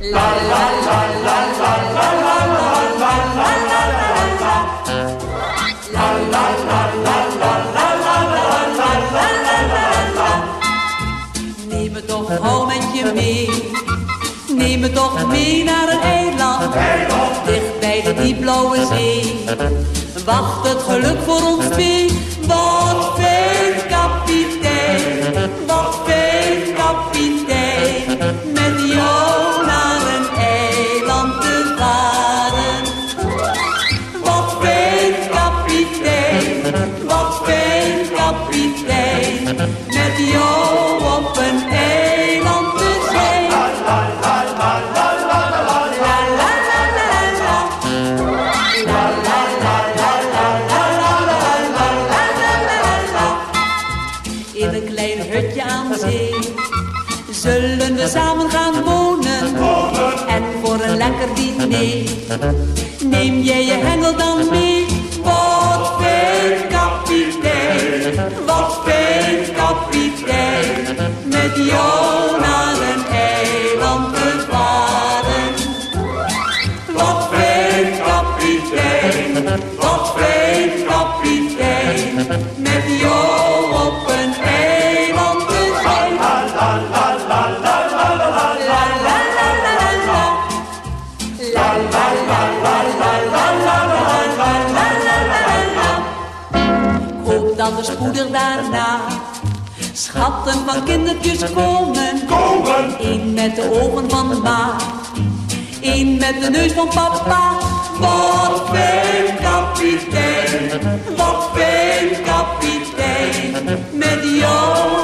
La la la la la la la la la la la la. La la la la la la la la la la la. Neem me toch gauw met je mee. Neem me toch mee naar een eiland, dicht bij de diepblauwe zee. Wacht het geluk voor ons twee. Wat fijn, kapitein, wat fijn, kapitein, met jou naar een eiland te varen. Wat fijn, kapitein, wat fijn, kapitein, met jou op een eiland te zijn. In een klein hutje aan zee zullen we samen gaan wonen. En voor een lekker diner neem jij je hengel dan mee. Wat fijn, kapitein, wat fijn, kapitein, met jou naar een eiland te varen. Wat fijn, kapitein, wat fijn, kapitein, met jou op een eiland te zijn. La la la la la la la la la la la la. La la la la la la la la la la la. Ik hoop dat er spoedig daarna schatten van kindertjes komen. Eén met de ogen van ma, één met de neus van papa. Wat fijn, kapitein, wat fijn, kapitein, met jou